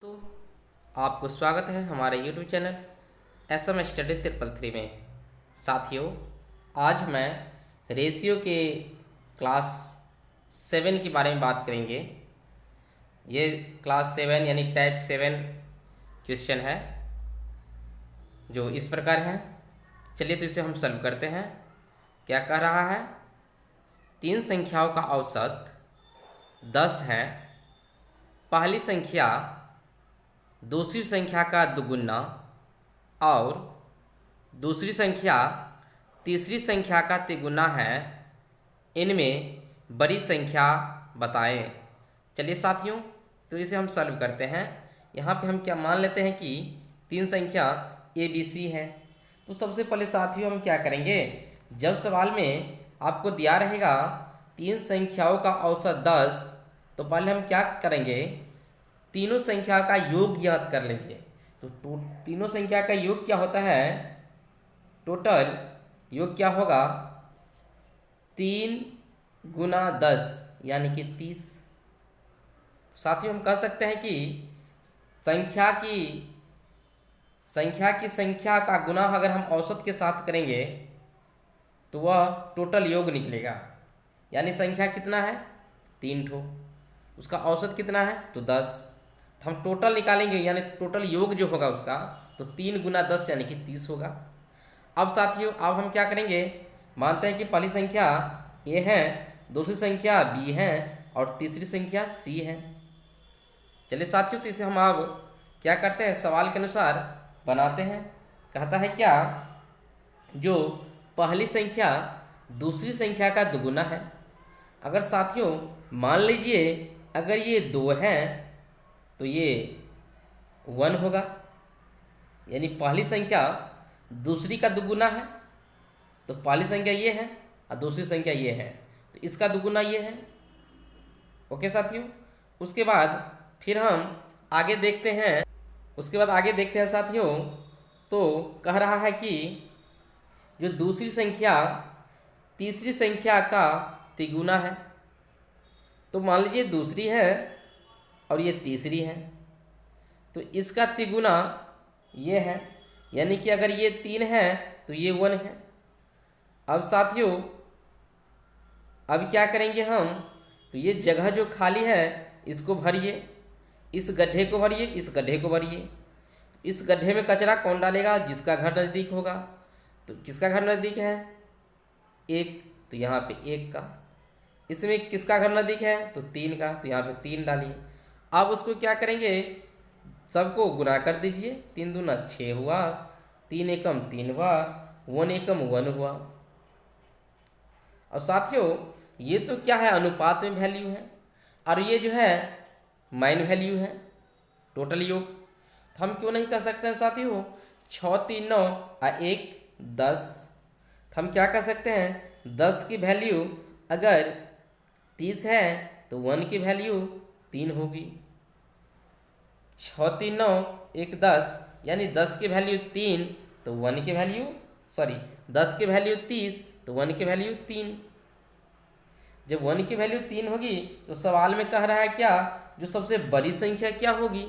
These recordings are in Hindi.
तो आपको स्वागत है हमारे YouTube चैनल SM स्टडी 333 में। साथियों, आज मैं रेशियो के क्लास 7 के बारे में बात करेंगे। ये क्लास 7 यानी टाइप 7 क्वेश्चन है जो इस प्रकार है। चलिए तो इसे हम सॉल्व करते हैं। क्या कह रहा है? तीन संख्याओं का औसत 10 है। पहली संख्या दूसरी संख्या का दुगुना और दूसरी संख्या तीसरी संख्या का तिगुना है। इनमें बड़ी संख्या बताएं। चलिए साथियों, तो इसे हम सॉल्व करते हैं। यहाँ पे हम क्या मान लेते हैं कि तीन संख्या ABC है। तो सबसे पहले साथियों हम क्या करेंगे, जब सवाल में आपको दिया रहेगा तीन संख्याओं का औसत 10, तो पहले हम क्या करेंगे, तीनों संख्या का योग ज्ञात कर लेंगे। तो तीनों संख्या का योग क्या होता है, टोटल योग क्या होगा, 3 गुना 10 यानी कि 30। साथियों हम कह सकते हैं कि संख्या का गुना अगर हम औसत के साथ करेंगे तो वह टोटल योग निकलेगा। यानी संख्या कितना है, 3 ठो, उसका औसत कितना है तो 10। तो हम टोटल निकालेंगे यानी टोटल योग जो होगा उसका, तो 3 गुना 10 यानी कि 30 होगा। अब साथियों अब हम क्या करेंगे, मानते हैं कि पहली संख्या A है, दूसरी संख्या B है और तीसरी संख्या C है। चलिए साथियों, तो इसे हम अब क्या करते हैं, सवाल के अनुसार बनाते हैं। कहता है क्या, जो पहली संख्या दूसरी संख्या का दुगुना है। अगर साथियों मान लीजिए अगर ये 2 है तो ये 1 होगा। यानी पहली संख्या दूसरी का दुगुना है, तो पहली संख्या ये है और दूसरी संख्या ये है, तो इसका दुगुना ये है। ओके साथियों, उसके बाद फिर हम आगे देखते हैं। साथियों, तो कह रहा है कि जो दूसरी संख्या तीसरी संख्या का तिगुना है। तो मान लीजिए दूसरी है और ये तीसरी है, तो इसका तिगुना ये है। यानी कि अगर ये 3 है तो ये 1 है। अब साथियों अब क्या करेंगे हम, तो ये जगह जो खाली है इसको भरिए, इस गड्ढे को भरिए, इस गड्ढे को भरिए। इस गड्ढे में कचरा कौन डालेगा, जिसका घर नज़दीक होगा। तो किसका घर नज़दीक है, 1, तो यहाँ पे 1 का। इसमें किसका घर नज़दीक है तो 3 का, तो यहाँ पे 3 डालिए। अब उसको क्या करेंगे, सबको गुना कर दीजिए। 3 दूना 6 हुआ, 3 एकम 3 हुआ, 1 एकम 1 हुआ। और साथियों ये तो क्या है, अनुपात में वैल्यू है, और ये जो है माइन वैल्यू है, टोटल योग। तो हम क्यों नहीं कर सकते हैं साथियों, 6 3 9 और 1 10। तो हम क्या कर सकते हैं, 10 की वैल्यू अगर 30 है तो 1 की वैल्यू 3 होगी। 6 3 9 1 10 यानी 10 की वैल्यू 3 तो 1 की वैल्यू 10 की वैल्यू 30 तो 1 की वैल्यू 3। जब 1 की वैल्यू 3 होगी तो सवाल में कह रहा है क्या, जो सबसे बड़ी संख्या क्या होगी।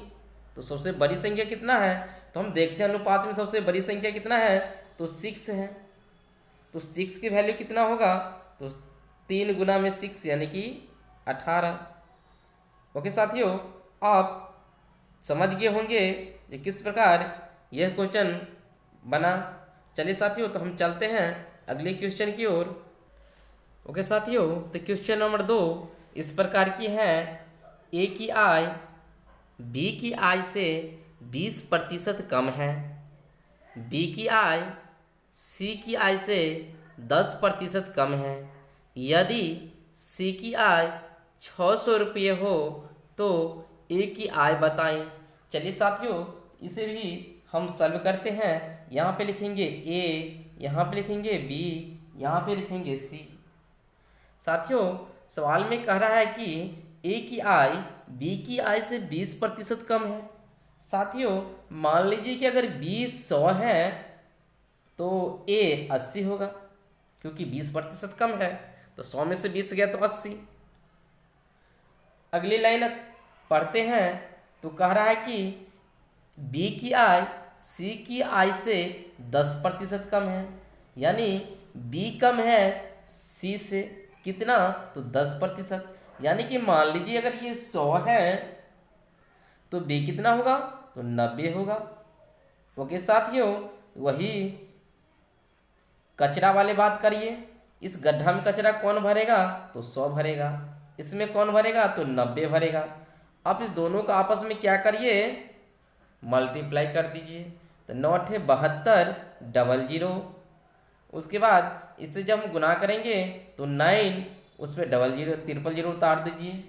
तो सबसे बड़ी संख्या कितना है, तो हम देखते हैं अनुपात में सबसे बड़ी संख्या कितना है, तो 6 है। तो 6 की वैल्यू कितना होगा, तो 3 गुना में 6 यानी कि 18। ओके साथियों, आप समझ गए होंगे कि किस प्रकार यह क्वेश्चन बना। चलिए साथियों, तो हम चलते हैं अगले क्वेश्चन की ओर। ओके साथियों, तो क्वेश्चन नंबर 2 इस प्रकार की है। ए की आय बी की आय से 20% कम है। बी की आय सी की आय से 10% कम है। यदि सी की आय 600 रुपये हो तो ए की आय बताएं। चलिए साथियों, इसे भी हम सॉल्व करते हैं। यहाँ पे लिखेंगे ए, यहाँ पे लिखेंगे बी, यहाँ पे लिखेंगे सी। साथियों सवाल में कह रहा है कि ए की आय बी की आय से 20% कम है। साथियों मान लीजिए कि अगर बी 100 है तो ए 80 होगा, क्योंकि 20% कम है, तो 100 में से 20 गया तो 80। अगली लाइन पढ़ते हैं। तो कह रहा है कि बी की आय सी की आय से 10% कम है, यानी बी कम है सी से कितना, तो 10%। यानी कि मान लीजिए अगर ये 100 है तो बी कितना होगा, तो 90 होगा। ओके साथियों, वही कचरा वाले बात करिए, इस गड्ढा में कचरा कौन भरेगा, तो 100 भरेगा, इसमें कौन भरेगा, तो 90 भरेगा। आप इस दोनों का आपस में क्या करिए, मल्टीप्लाई कर दीजिए। तो 9 अठे 72 00, उसके बाद इससे जब हम गुना करेंगे तो 9 उस पर 00 000 उतार दीजिए।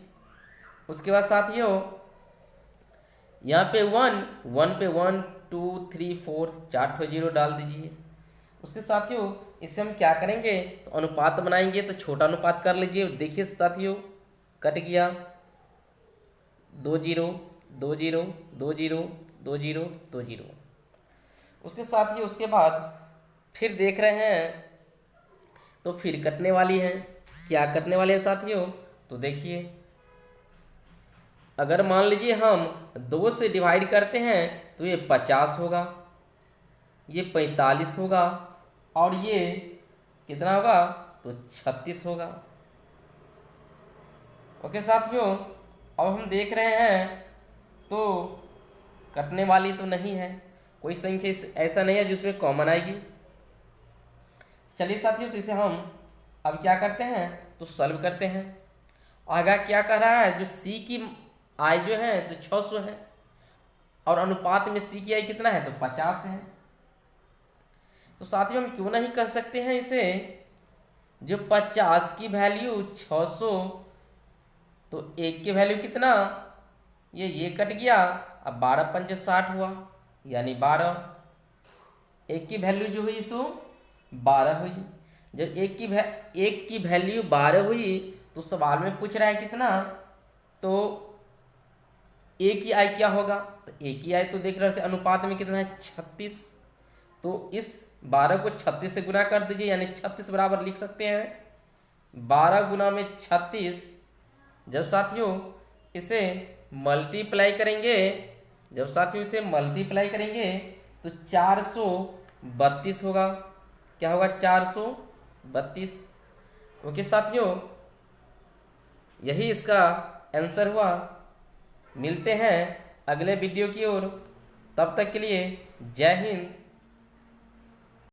उसके बाद साथियों यहाँ पे 1 पे 1 2 3 4 4 ठो 0 डाल दीजिए। उसके साथियों इससे हम क्या करेंगे, तो अनुपात बनाएंगे। तो छोटा अनुपात कर लीजिए, देखिए साथियों कट गया, 2 0 2 0 2 0 2 0 2 0। उसके साथियों उसके बाद फिर देख रहे हैं तो फिर कटने वाली है। क्या कटने वाली है साथियों, तो देखिए अगर मान लीजिए हम 2 से डिवाइड करते हैं तो ये 50 होगा, ये 45 होगा और ये कितना होगा, तो 36 होगा। ओके साथियों, अब हम देख रहे हैं तो कटने वाली तो नहीं है, कोई संख्या ऐसा नहीं है जिसमें कॉमन आएगी। चलिए साथियों, तो इसे हम अब क्या करते हैं, तो सॉल्व करते हैं। आगे क्या कह रहा है, जो सी की आय जो है तो 600 है और अनुपात में सी की आय कितना है, तो 50 है। तो साथियों हम क्यों नहीं कह सकते हैं इसे, जो 50 की वैल्यू 600, तो 1 की वैल्यू कितना, ये कट गया, अब 12 पंचे 60 हुआ, यानी 12। 1 की वैल्यू जो हुई सो 12 हुई। जब 1 की वैल्यू 12 हुई तो सवाल में पूछ रहा है कितना, तो ए की आय क्या होगा, तो ए की आय तो देख रहे थे अनुपात में कितना है, 36। तो इस 12 को 36 से गुना कर दीजिए, यानी 36 बराबर लिख सकते हैं 12 गुना में 36। जब साथियों इसे मल्टीप्लाई करेंगे, जब साथियों इसे मल्टीप्लाई करेंगे तो 432 होगा। क्या होगा, 432। ओके साथियों, यही इसका आंसर हुआ। मिलते हैं अगले वीडियो की ओर, तब तक के लिए जय हिंद,